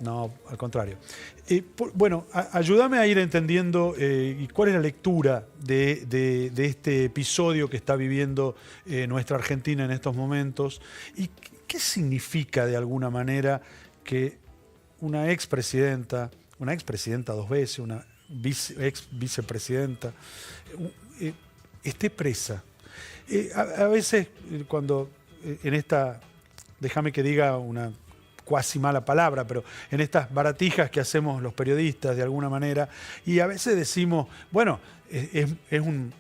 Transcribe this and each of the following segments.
No, al contrario. Bueno, ayúdame a ir entendiendo cuál es la lectura de este episodio que está viviendo nuestra Argentina en estos momentos y qué significa de alguna manera que una expresidenta dos veces, una ex vicepresidenta, esté presa. A veces cuando en esta, déjame que diga una cuasi mala palabra, pero en estas baratijas que hacemos los periodistas de alguna manera, y a veces decimos, bueno, es un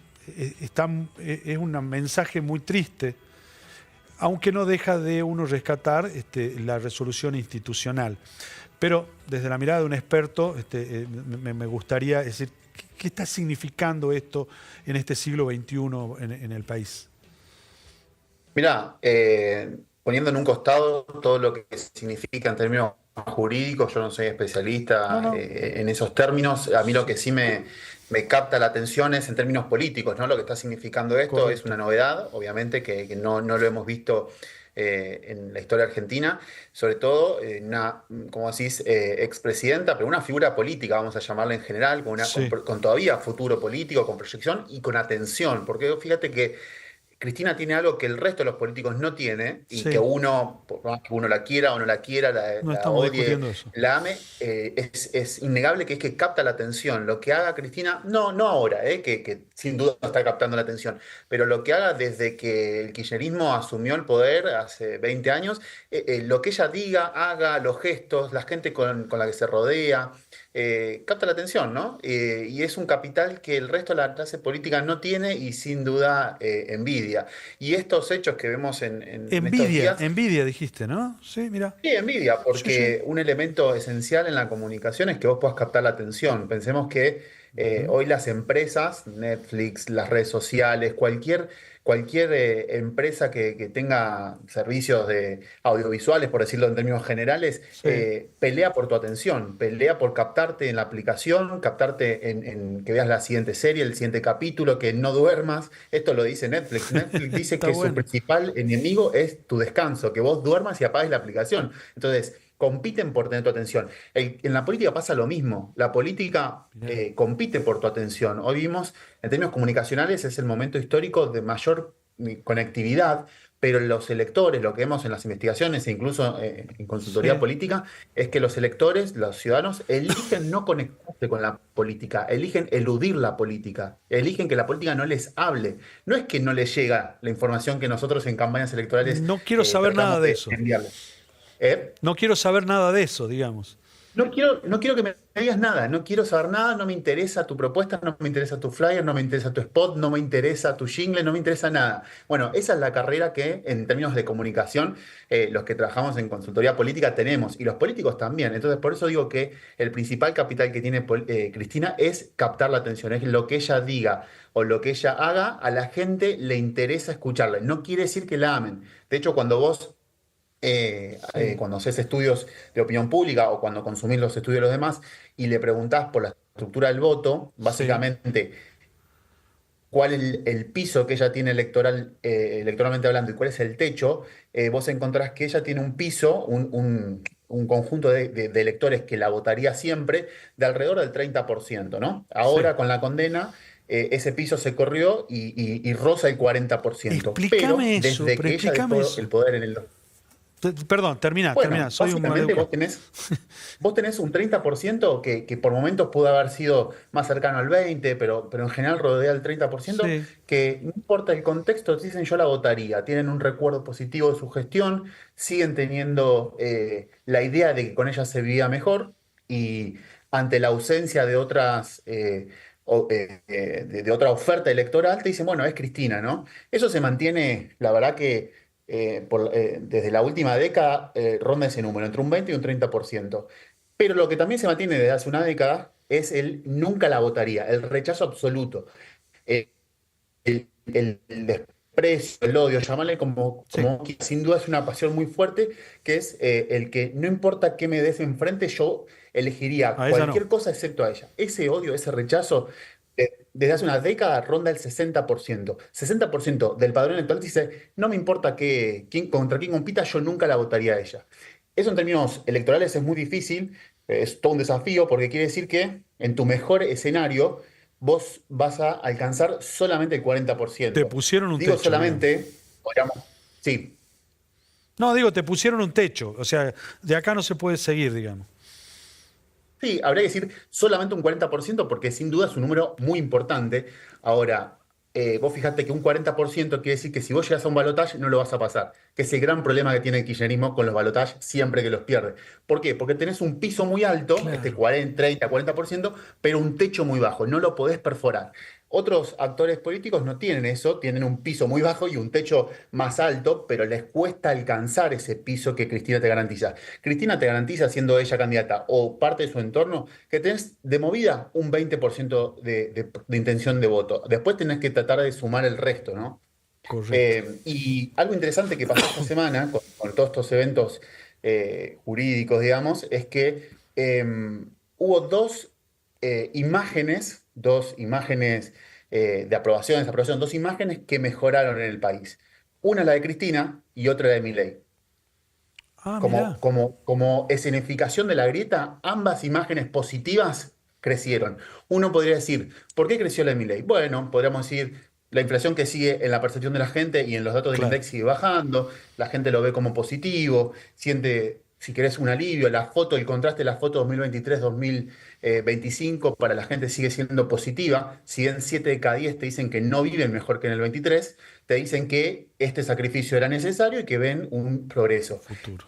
mensaje muy triste, aunque no deja de uno rescatar la resolución institucional. Pero desde la mirada de un experto, me gustaría decir, ¿qué está significando esto en este siglo XXI en el país? Mirá, poniendo en un costado todo lo que significa en términos jurídicos, yo no soy No, especialista no. en esos términos. A mí lo que sí me capta la atención es en términos políticos, ¿no? Lo que está significando esto es una Correcto. novedad, obviamente, que no lo hemos visto en la historia argentina, sobre todo una, como decís, expresidenta, pero una figura política, vamos a llamarla en general, Sí. con todavía futuro político, con proyección y con atención, porque fíjate que Cristina tiene algo que el resto de los políticos no tiene y que Sí. uno, por más que uno la quiera o no la quiera, No la estamos odie, discutiendo eso. la ame, es innegable que es que capta la atención. Lo que haga Cristina, no ahora, que sin duda está captando la atención, pero lo que haga desde que el kirchnerismo asumió el poder hace 20 años, lo que ella diga, haga, los gestos, la gente con la que se rodea capta la atención, ¿no? Y es un capital que el resto de la clase política no tiene y sin duda envidia. Y estos hechos que vemos en estos Envidia, días, envidia dijiste, ¿no? Sí, mira. sí, envidia, Sí, sí. porque un elemento esencial en la comunicación es que vos puedas captar la atención. Pensemos que Ujú. hoy las empresas, Netflix, las redes sociales, cualquier empresa que tenga servicios de audiovisuales, por decirlo en términos generales, Sí. pelea por tu atención, pelea por captarte en la aplicación, captarte en que veas la siguiente serie, el siguiente capítulo, que no duermas. Esto lo dice Netflix. Netflix dice Está que su bueno. principal enemigo es tu descanso, que vos duermas y apagues la aplicación. Entonces, compiten por tener tu atención. En la política pasa lo mismo. La política Bien. compite por tu atención. Hoy vimos, en términos comunicacionales, es el momento histórico de mayor conectividad, pero los electores, lo que vemos en las investigaciones e incluso en consultoría Sí. política, es que los electores, los ciudadanos, eligen no conectarse con la política, eligen eludir la política, eligen que la política no les hable. No es que no les llega la información que nosotros en campañas electorales No quiero saber nada tratamos de de eso. enviarles. ¿Eh? No quiero saber nada de eso, digamos. No quiero que me digas nada, no quiero saber nada, no me interesa tu propuesta, no me interesa tu flyer, no me interesa tu spot, no me interesa tu jingle, no me interesa nada. Bueno, esa es la carrera que en términos de comunicación los que trabajamos en consultoría política tenemos y los políticos también. Entonces, por eso digo que el principal capital que tiene Cristina es captar la atención, es lo que ella diga o lo que ella haga, a la gente le interesa escucharla. No quiere decir que la amen. De hecho, Sí. cuando haces estudios de opinión pública o cuando consumís los estudios de los demás y le preguntás por la estructura del voto, Sí. básicamente cuál es el piso que ella tiene electoralmente hablando y cuál es el techo, vos encontrás que ella tiene un piso, un conjunto de electores que la votaría siempre de alrededor del 30%, ¿no? Sí. Ahora con la condena ese piso se corrió y roza el 40%, pero Explícame eso, desde pero que ella explícame dejó el eso. poder Perdón, termina, termina. bueno, Soy un básicamente maleducado. vos tenés un 30% que por momentos pudo haber sido más cercano al 20%, pero en general rodea el 30%, Sí. que no importa el contexto, dicen yo la votaría, tienen un recuerdo positivo de su gestión, siguen teniendo la idea de que con ella se vivía mejor y ante la ausencia de de otra oferta electoral, te dicen, bueno, es Cristina, ¿no? Eso se mantiene, la verdad que desde la última década ronda ese número, entre un 20 y un 30%. Pero lo que también se mantiene desde hace una década es el nunca la votaría, el rechazo absoluto, el, el desprecio, el odio, llamarle Sí. como quieras. Sin duda es una pasión muy fuerte, que es el que no importa qué me des enfrente, yo elegiría A ella no. cualquier cosa excepto a ella. Ese odio, ese rechazo, desde hace una década ronda el 60%. 60% del padrón electoral dice, no me importa contra quién compita, yo nunca la votaría a ella. Eso en términos electorales es muy difícil, es todo un desafío, porque quiere decir que en tu mejor escenario vos vas a alcanzar solamente el Te 40%. pusieron un Digo techo, digamos. solamente, podríamos, sí. No, digo, te pusieron un techo. O sea, de acá no se puede seguir, digamos. Sí, habría que decir solamente un 40% porque sin duda es un número muy importante. Ahora, vos fijate que un 40% quiere decir que si vos llegas a un balotaje no lo vas a pasar, que es el gran problema que tiene el kirchnerismo con los balotajes siempre que los pierde. ¿Por qué? Porque tenés un piso muy alto, este Claro. 40, 30, 40%, pero un techo muy bajo, no lo podés perforar. Otros actores políticos no tienen eso, tienen un piso muy bajo y un techo más alto, pero les cuesta alcanzar ese piso que Cristina te garantiza. Cristina te garantiza, siendo ella candidata o parte de su entorno, que tenés de movida un 20% de intención de voto. Después tenés que tratar de sumar el resto, ¿no? Correcto. Y algo interesante que pasó esta semana con todos estos eventos jurídicos, digamos, es que hubo dos imágenes de aprobación, desaprobación, dos imágenes que mejoraron en el país. Una la de Cristina y otra la de Milei. Ah, Como, mirá. como escenificación de la grieta, ambas imágenes positivas crecieron. Uno podría decir, ¿por qué creció la de Milei? Bueno, podríamos decir, la inflación que sigue en la percepción de la gente y en los datos del Claro. INDEC sigue bajando, la gente lo ve como positivo, siente, si querés, un alivio, la foto, el contraste de la foto 2023-2025 para la gente sigue siendo positiva, si en 7 de cada 10 te dicen que no viven mejor que en el 23, te dicen que este sacrificio era necesario y que ven un progreso. Futuro.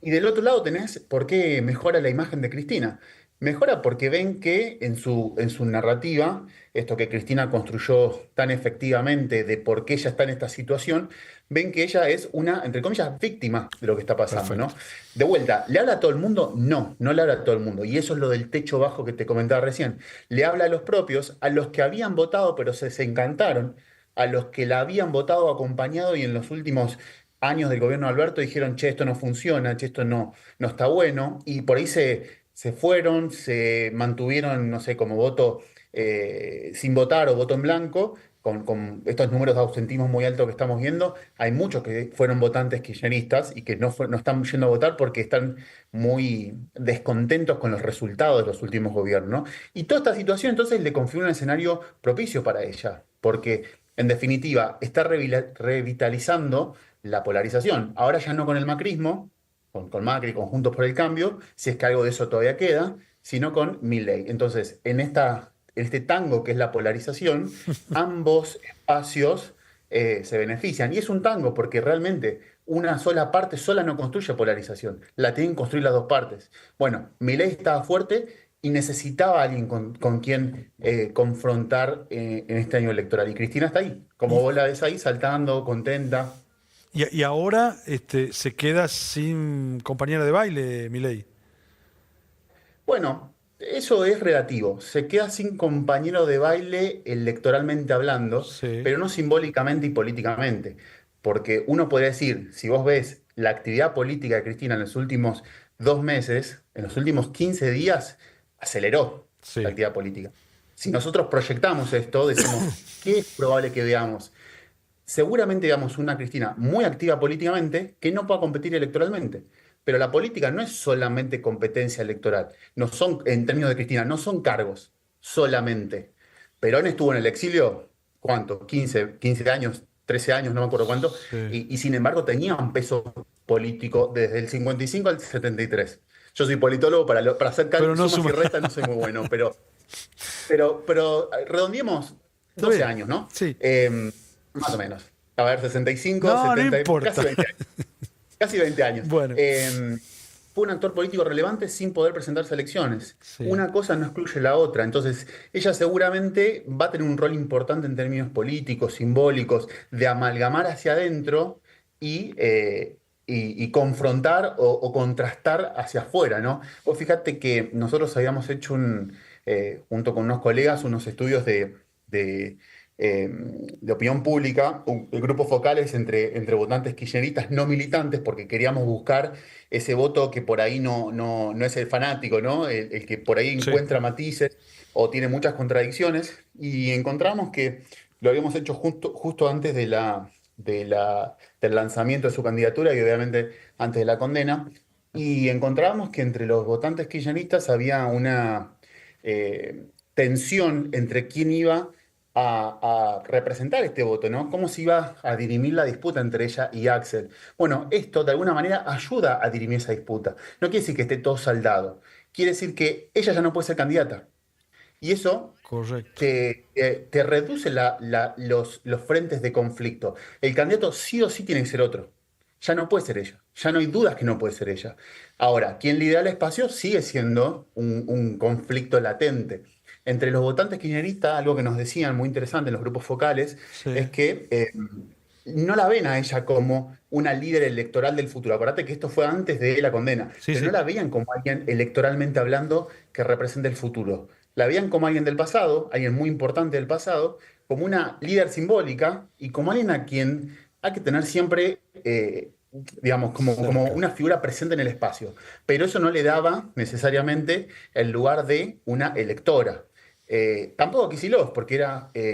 Y del otro lado tenés por qué mejora la imagen de Cristina. Mejora porque ven que en su narrativa, esto que Cristina construyó tan efectivamente de por qué ella está en esta situación, ven que ella es una, entre comillas, víctima de lo que está pasando, Perfecto. ¿no? De vuelta, ¿le habla a todo el mundo? No, no le habla a todo el mundo. Y eso es lo del techo bajo que te comentaba recién. Le habla a los propios, a los que habían votado pero se desencantaron, a los que la habían votado acompañado y en los últimos años del gobierno de Alberto dijeron, che, esto no funciona, che, esto no está bueno, y por ahí se fueron, se mantuvieron, no sé, como voto sin votar o voto en blanco, con estos números de ausentismo muy altos que estamos viendo, hay muchos que fueron votantes kirchneristas y que no están yendo a votar porque están muy descontentos con los resultados de los últimos gobiernos, ¿no? Y toda esta situación entonces le configura un escenario propicio para ella, porque en definitiva está revitalizando la polarización. Ahora ya no con el macrismo, con Macri, con Juntos por el Cambio, si es que algo de eso todavía queda, sino con Milei. Entonces, en este tango que es la polarización, ambos espacios se benefician. Y es un tango porque realmente una sola parte sola no construye polarización, la tienen que construir las dos partes. Bueno, Milei estaba fuerte y necesitaba a alguien con quien confrontar en este año electoral. Y Cristina está ahí, como Y, vos la ves ahí, saltando, contenta. y ahora se queda sin compañera de baile, Milei. Bueno, eso es relativo. Se queda sin compañero de baile electoralmente hablando, Sí, pero no simbólicamente y políticamente. Porque uno podría decir, si vos ves la actividad política de Cristina en los últimos 2 meses, en los últimos 15 días, aceleró la sí. actividad política. Si nosotros proyectamos esto, decimos, ¿qué es probable que veamos? Seguramente veamos una Cristina muy activa políticamente que no pueda competir electoralmente. Pero la política no es solamente competencia electoral. No son, en términos de Cristina, no son cargos solamente. Perón estuvo en el exilio, ¿cuánto? 15 años, 13 años, no me acuerdo cuánto, Sí. y sin embargo tenía un peso político desde el 55 al 73. Yo soy politólogo, para hacer Pero no sumas y suma. restas no soy muy bueno, pero redondeemos Está 12 bien. años, ¿no? Sí. Más o menos. A ver, 65, No, no 70, casi importa. 20 años. Casi 20 años. Bueno, Fue un actor político relevante sin poder presentarse a elecciones. sí. Una cosa no excluye la otra. Entonces, ella seguramente va a tener un rol importante en términos políticos, simbólicos, de amalgamar hacia adentro y confrontar o contrastar hacia afuera, ¿no? Vos fíjate que nosotros habíamos hecho junto con unos colegas, unos estudios de, eh, de opinión pública, grupos focales entre votantes kirchneristas no militantes, porque queríamos buscar ese voto que por ahí no es el fanático, ¿no? El que por ahí Sí. encuentra matices o tiene muchas contradicciones, y encontramos que lo habíamos hecho justo antes del lanzamiento de su candidatura y obviamente antes de la condena. y encontrábamos que entre los votantes kirchneristas había una tensión entre quién iba a representar este voto, ¿no? ¿Cómo se iba a dirimir la disputa entre ella y Axel? Bueno, esto de alguna manera ayuda a dirimir esa disputa. No quiere decir que esté todo saldado, quiere decir que ella ya no puede ser candidata. Y eso Correcto. te reduce los frentes de conflicto. El candidato sí o sí tiene que ser otro. Ya no puede ser ella. Ya no hay dudas que no puede ser ella. Ahora, quien lidera el espacio sigue siendo un conflicto latente. Entre los votantes kirchneristas, algo que nos decían muy interesante en los grupos focales, es Sí, que no la ven a ella como una líder electoral del futuro. Acuérdate que esto fue antes de la condena, sí, pero no sí. la veían como alguien electoralmente hablando que represente el futuro. La veían como alguien del pasado, alguien muy importante del pasado, como una líder simbólica y como alguien a quien hay que tener siempre, digamos, como Cerca. una figura presente en el espacio. Pero eso no le daba necesariamente el lugar de una electora. Tampoco Kicillof, porque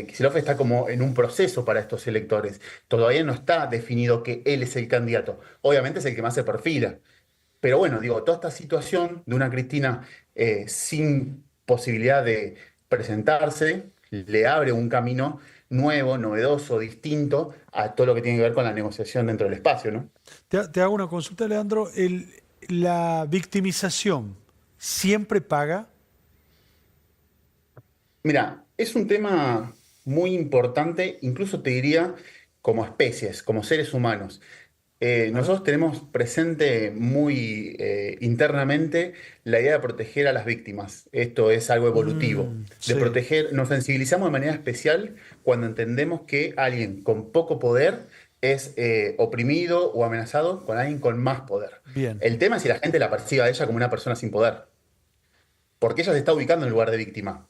Kicillof está como en un proceso para estos electores. Todavía no está definido que él es el candidato. Obviamente es el que más se perfila. Pero bueno, digo, toda esta situación de una Cristina sin posibilidad de presentarse le abre un camino nuevo, novedoso, distinto a todo lo que tiene que ver con la negociación dentro del espacio, ¿no? Te hago una consulta, Leandro. La victimización siempre paga. Mira, es un tema muy importante, incluso te diría como especies, como seres humanos. A ver. Nosotros tenemos presente muy internamente la idea de proteger a las víctimas. Esto es algo evolutivo. De Sí, proteger, nos sensibilizamos de manera especial cuando entendemos que alguien con poco poder es oprimido o amenazado con alguien con más poder. bien. El tema es si la gente la percibe a ella como una persona sin poder, porque ella se está ubicando en el lugar de víctima.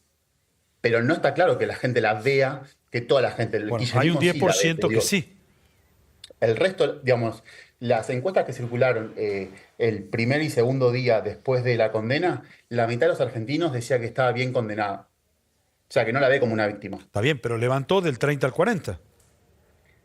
Pero no está claro que la gente la vea, que toda la gente, el Bueno, hay un kirchnerismo diez sí por la ve, te ciento que digo. sí. El resto, digamos, las encuestas que circularon el primer y segundo día después de la condena, la mitad de los argentinos decía que estaba bien condenada. O sea, que no la ve como una víctima. Está bien, pero levantó del 30 al 40.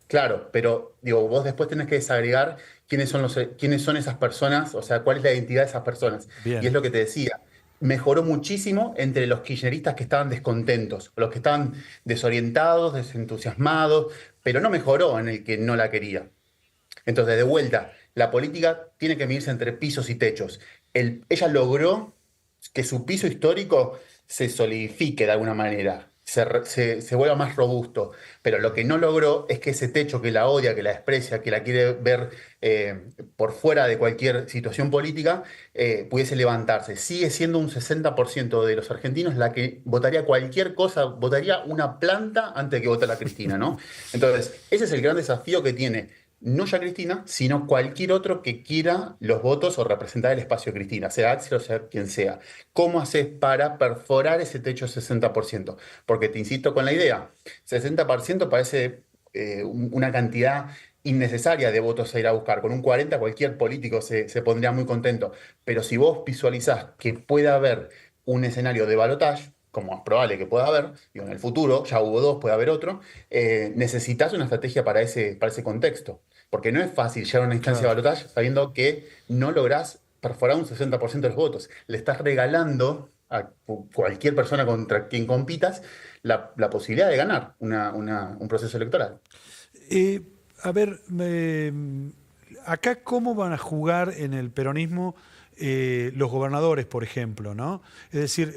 Claro, pero digo, vos después tenés que desagregar quiénes son esas personas, o sea, cuál es la identidad de esas personas. Y es Bien, lo que te decía. Mejoró muchísimo entre los kirchneristas que estaban descontentos, los que estaban desorientados, desentusiasmados, pero no mejoró en el que no la quería. Entonces, de vuelta, la política tiene que medirse entre pisos y techos. Ella logró que su piso histórico se solidifique de alguna manera, se vuelva más robusto, pero lo que no logró es que ese techo que la odia, que la desprecia, que la quiere ver por fuera de cualquier situación política, pudiese levantarse. Sigue siendo un 60% de los argentinos la que votaría cualquier cosa, votaría una planta antes de que vote a la Cristina, ¿no? Entonces, ese es el gran desafío que tiene no ya Cristina, sino cualquier otro que quiera los votos o representar el espacio de Cristina, sea Axel o sea quien sea. ¿Cómo haces para perforar ese techo 60%? Porque te insisto con la idea, 60% parece una cantidad innecesaria de votos a ir a buscar. Con un 40 cualquier político se pondría muy contento. Pero si vos visualizás que puede haber un escenario de balotaje, como es probable que pueda haber, digo, en el futuro, ya hubo dos, puede haber otro, necesitas una estrategia para ese contexto. Porque no es fácil llegar a una instancia de claro. balotaje sabiendo que no lográs perforar un 60% de los votos. Le estás regalando a cualquier persona contra quien compitas la posibilidad de ganar un proceso electoral. Eh, a ver, acá cómo van a jugar en el peronismo los gobernadores, por ejemplo, ¿no? Es decir,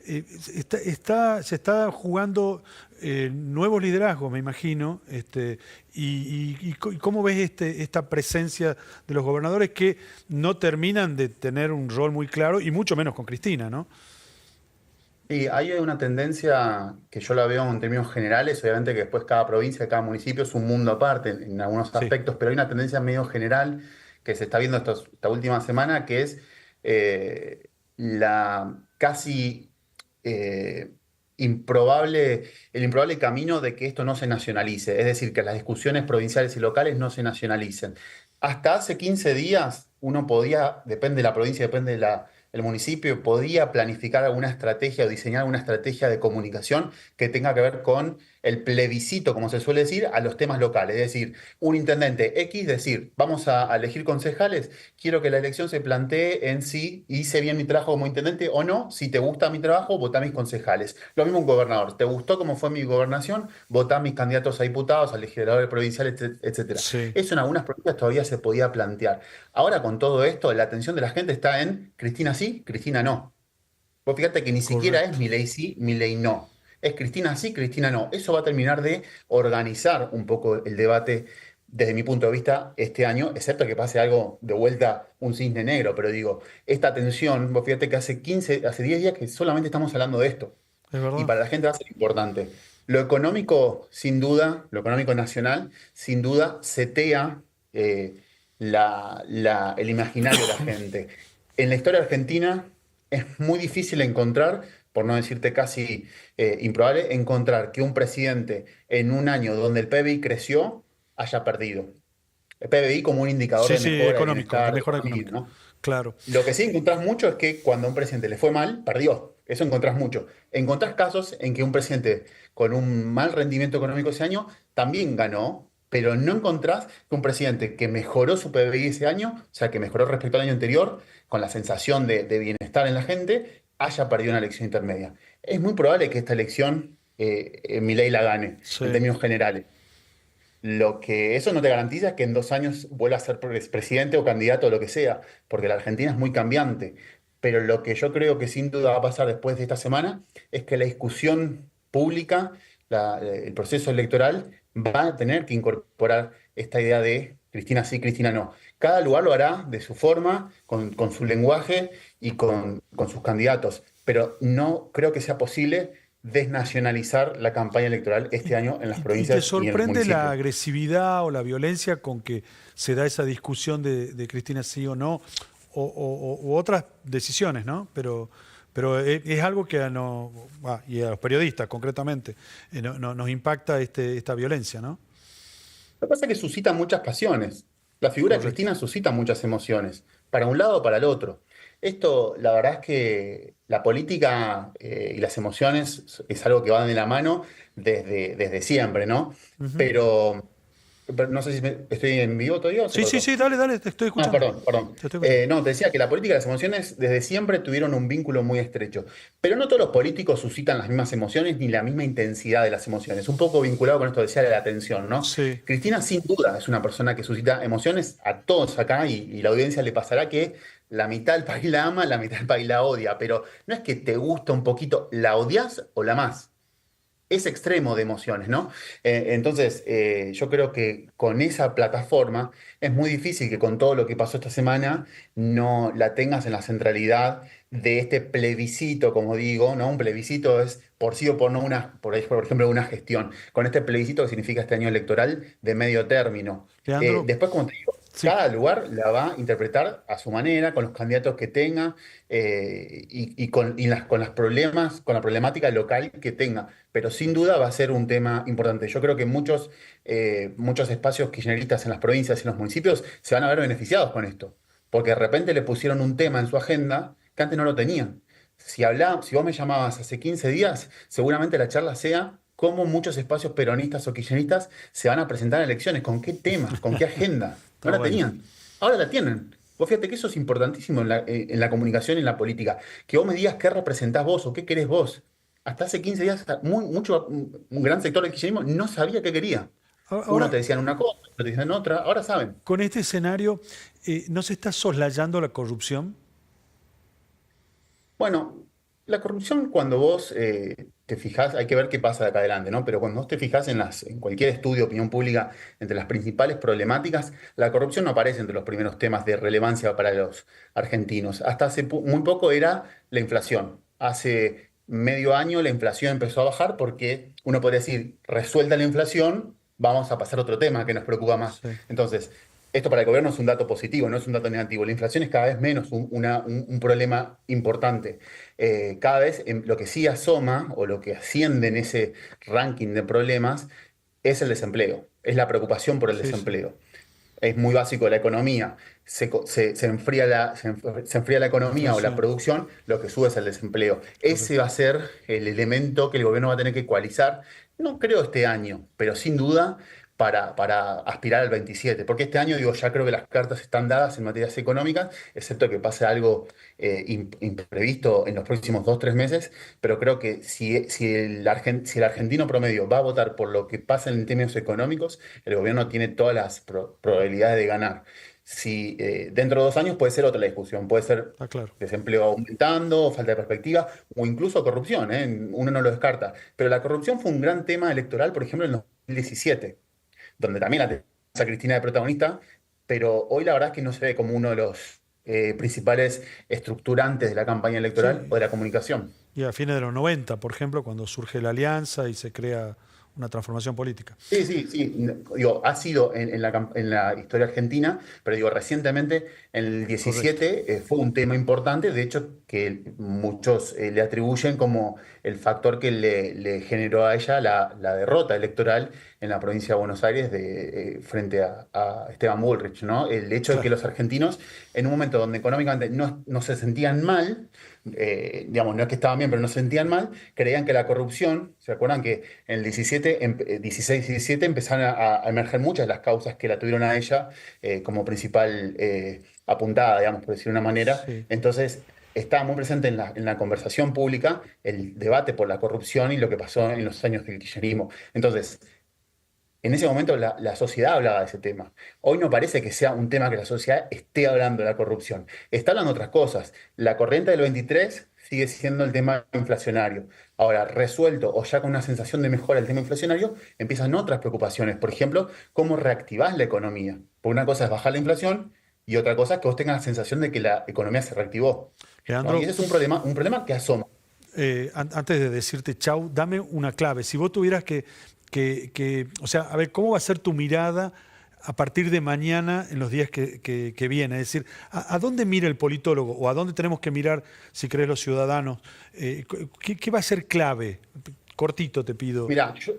se está jugando nuevos liderazgos, me imagino, y cómo ves esta presencia de los gobernadores que no terminan de tener un rol muy claro, y mucho menos con Cristina, ¿no? Y hay una tendencia que yo la veo en términos generales, obviamente que después cada provincia, cada municipio es un mundo aparte en algunos Sí. aspectos, pero hay una tendencia medio general que se está viendo esta última semana, que es la casi eh, el improbable camino de que esto no se nacionalice, es decir, que las discusiones provinciales y locales no se nacionalicen. Hasta hace 15 días uno podía, depende de la provincia, depende de el municipio podía planificar alguna estrategia o diseñar una estrategia de comunicación que tenga que ver con el plebiscito, como se suele decir, a los temas locales. Es decir, un intendente X decir, vamos a elegir concejales, quiero que la elección se plantee en si hice bien mi trabajo como intendente o no, si te gusta mi trabajo, votá a mis concejales. Lo mismo un gobernador, ¿te gustó cómo fue mi gobernación? Votá a mis candidatos a diputados, a legisladores provinciales, etcétera. Sí, Eso en algunas provincias todavía se podía plantear. Ahora con todo esto, la atención de la gente está en Cristina sí, Cristina no. Vos fíjate que ni siquiera es correcto. Milei sí, Milei no. Es Cristina sí, Cristina no. Eso va a terminar de organizar un poco el debate desde mi punto de vista este año, excepto que pase algo de vuelta, un cisne negro, pero digo, esta tensión, vos fíjate que hace 10 días que solamente estamos hablando de esto. Es Y verdad. para la gente va a ser importante. Lo económico, sin duda, lo económico nacional, sin duda, setea el imaginario de la gente. En la historia argentina es muy difícil encontrar, por no decirte casi improbable, encontrar que un presidente en un año donde el PBI creció haya perdido. El PBI como un indicador Sí, de sí, mejora, de económico, de bienestar, de mejora economía, económica. ¿no? Claro. Lo que sí encontrás mucho es que cuando a un presidente le fue mal, perdió. Eso encontrás mucho. Encontrás casos en que un presidente con un mal rendimiento económico ese año también ganó, pero no encontrás que un presidente que mejoró su PBI ese año, o sea, que mejoró respecto al año anterior, con la sensación de bienestar en la gente, haya perdido una elección intermedia. Es muy probable que esta elección Milei la gane, en Sí. términos generales. Lo que eso no te garantiza es que en 2 años vuelva a ser presidente o candidato o lo que sea, porque la Argentina es muy cambiante. Pero lo que yo creo que sin duda va a pasar después de esta semana es que la discusión pública, el proceso electoral, va a tener que incorporar esta idea de Cristina sí, Cristina no. Cada lugar lo hará de su forma, con su lenguaje y con sus candidatos. Pero no creo que sea posible desnacionalizar la campaña electoral este año en las Y te provincias y en los sorprende la municipios. agresividad o la violencia con que se da esa discusión de Cristina sí o no, u otras decisiones, ¿no? Pero es algo que y a los periodistas concretamente, nos impacta esta violencia, ¿no? Lo que pasa es que suscita muchas pasiones. La figura de Correcto. Cristina suscita muchas emociones, para un lado o para el otro. Esto, la verdad es que la política y las emociones es algo que van de la mano desde siempre, ¿no? Ujú. Pero, pero no sé si estoy en vivo todavía o se Sí, sí, cortó. sí, dale, dale, te estoy No, escuchando. perdón, perdón. Te estoy escuchando. No, te decía que la política y las emociones desde siempre tuvieron un vínculo muy estrecho. Pero no todos los políticos suscitan las mismas emociones ni la misma intensidad de las emociones. Un poco vinculado con esto decía de la atención, ¿no? Sí. Cristina, sin duda, es una persona que suscita emociones a todos acá y la audiencia le pasará que la mitad del país la ama, la mitad del país la odia. Pero no es que te gusta un poquito, la odias o la amás es extremo de emociones, ¿no? Entonces, yo creo que con esa plataforma es muy difícil que con todo lo que pasó esta semana no la tengas en la centralidad de este plebiscito, como digo, ¿no? Un plebiscito es por sí o por no por ejemplo, una gestión. Con este plebiscito que significa este año electoral de medio término. Leandro, Después, como te digo, sí. cada lugar la va a interpretar a su manera, con los candidatos que tenga con las problemas, con la problemática local que tenga, pero sin duda va a ser un tema importante. Yo creo que muchos espacios kirchneristas en las provincias y en los municipios se van a ver beneficiados con esto, porque de repente le pusieron un tema en su agenda que antes no lo tenían. Si vos me llamabas hace 15 días, seguramente la charla sea cómo muchos espacios peronistas o kirchneristas se van a presentar a elecciones, con qué tema, con qué agenda. No Está la bueno. tenían. Ahora la tienen. Vos fíjate que eso es importantísimo en la comunicación y en la política. Que vos me digas qué representás vos o qué querés vos. Hasta hace 15 días, un gran sector del kirchnerismo no sabía qué quería. Uno te Ahora, decían una cosa, otro te decían otra, ahora saben. con este escenario, ¿no se está soslayando la corrupción? Bueno, la corrupción cuando vos te fijás, hay que ver qué pasa de acá adelante, ¿no? Pero cuando vos te fijás en cualquier estudio de opinión pública, entre las principales problemáticas, la corrupción no aparece entre los primeros temas de relevancia para los argentinos. Hasta hace muy poco era la inflación. Hace medio año la inflación empezó a bajar porque uno podría decir, resuelta la inflación, vamos a pasar a otro tema que nos preocupa más. Sí. Entonces, esto para el gobierno es un dato positivo, no es un dato negativo. La inflación es cada vez menos un problema importante. Cada vez lo que sí asoma o lo que asciende en ese ranking de problemas es el desempleo, es la preocupación por el Sí, sí. desempleo. es muy básico de la economía, se enfría se enfría la economía o la Inflación, producción, lo que sube es el desempleo. Ese correcto. va a ser el elemento que el gobierno va a tener que ecualizar, no creo este año, pero sin duda para aspirar al 27. Porque este año, digo, ya creo que las cartas están dadas en materias económicas, excepto que pase algo imprevisto en los próximos 2, 3 meses, pero creo que si el argentino promedio va a votar por lo que pasa en términos económicos, el gobierno tiene todas las probabilidades de ganar. Si dentro de 2 años puede ser otra la discusión, puede ser Está claro. desempleo aumentando, falta de perspectiva o incluso corrupción, ¿eh? Uno no lo descarta. Pero la corrupción fue un gran tema electoral, por ejemplo, en 2017, donde también la tenemos a Cristina de protagonista, pero hoy la verdad es que no se ve como uno de los principales estructurantes de la campaña electoral o Sí, de la comunicación. y a fines de los 90, por ejemplo, cuando surge la alianza y se crea una transformación política. Sí, sí, sí. Digo, ha sido en la historia argentina, pero digo, recientemente, en el Correcto. 17, fue un tema importante, de hecho, que muchos le atribuyen como el factor que le generó a ella la derrota electoral en la provincia de Buenos Aires frente a Esteban Bullrich, ¿no? El hecho de que Claro. los argentinos, en un momento donde económicamente no se sentían mal, digamos, no es que estaban bien, pero no se sentían mal, creían que la corrupción, ¿se acuerdan que en el 16 y 17 empezaron a emerger muchas de las causas que la tuvieron a ella como principal apuntada, digamos, por decir de una manera? Sí. Entonces, estaba muy presente en la conversación pública el debate por la corrupción y lo que pasó en los años del kirchnerismo. Entonces, en ese momento la sociedad hablaba de ese tema. Hoy no parece que sea un tema que la sociedad esté hablando de la corrupción. Está hablando de otras cosas. La corriente del 23 sigue siendo el tema inflacionario. Ahora, resuelto o ya con una sensación de mejora el tema inflacionario, empiezan otras preocupaciones. Por ejemplo, cómo reactivás la economía. Porque una cosa es bajar la inflación y otra cosa es que vos tengas la sensación de que la economía se reactivó. ¿No? Y Leandro, ese es un problema que asoma. antes de decirte chau, dame una clave. Si vos tuvieras o sea, a ver, ¿cómo va a ser tu mirada a partir de mañana en los días que vienen? Es decir, ¿a dónde mira el politólogo o a dónde tenemos que mirar, si querés, los ciudadanos? ¿Qué va a ser clave? Cortito te pido. Mira, yo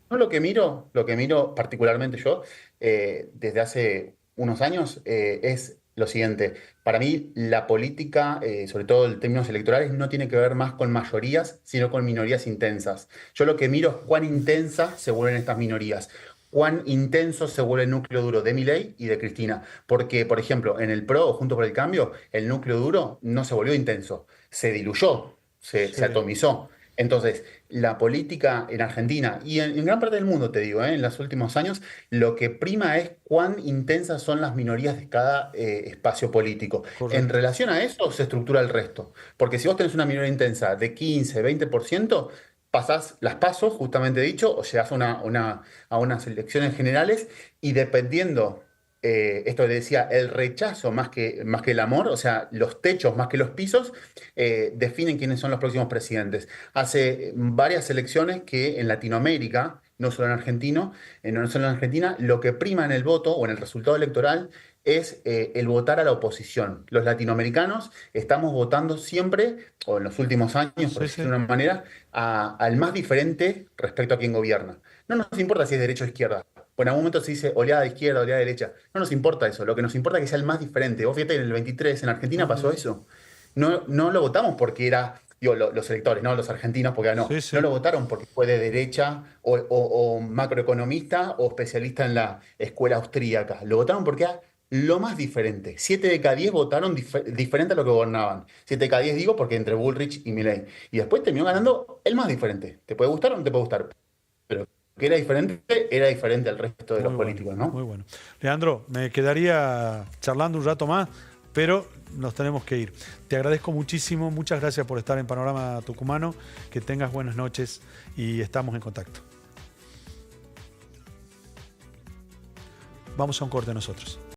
lo que miro particularmente yo, desde hace unos años, es lo siguiente. Para mí, la política, sobre todo en términos electorales, no tiene que ver más con mayorías, sino con minorías intensas. Yo lo que miro es cuán intensas se vuelven estas minorías, cuán intenso se vuelve el núcleo duro de Milei y de Cristina. Porque, por ejemplo, en el PRO o Juntos por el Cambio, el núcleo duro no se volvió intenso, se diluyó, se Sí, atomizó. Entonces, la política en Argentina y en gran parte del mundo, te digo, en los últimos años, lo que prima es cuán intensas son las minorías de cada espacio político. En correcto. relación a eso se estructura el resto. Porque si vos tenés una minoría intensa de 15, 20%, pasás las pasos, justamente dicho, o llegás a unas elecciones generales y dependiendo, esto le decía, el rechazo más que el amor, o sea, los techos más que los pisos, definen quiénes son los próximos presidentes. Hace varias elecciones que en Latinoamérica, no solo no solo en Argentina, lo que prima en el voto o en el resultado electoral es el votar a la oposición. Los latinoamericanos estamos votando siempre, o en los últimos años, por Sí, decirlo sí. de una manera, al más diferente respecto a quien gobierna. No nos importa si es derecha o izquierda. Pues en algún momento se dice oleada de izquierda, oleada de derecha. No nos importa eso. Lo que nos importa es que sea el más diferente. Vos fíjate, en el 23 en Argentina Ah, pasó mira. eso. No lo votamos porque era, digo, los electores, no los argentinos, porque Sí, no sí. lo votaron porque fue de derecha o macroeconomista o especialista en la escuela austríaca. Lo votaron porque era lo más diferente. 7 de cada 10 votaron diferente a lo que gobernaban. 7 de cada 10 digo porque entre Bullrich y Milei. Y después terminó ganando el más diferente. ¿Te puede gustar o no te puede gustar? Pero que era diferente al resto de los Muy bueno, políticos, muy ¿no? bueno. Leandro, me quedaría charlando un rato más, pero nos tenemos que ir. Te agradezco muchísimo, muchas gracias por estar en Panorama Tucumano, que tengas buenas noches y estamos en contacto. Vamos a un corte nosotros.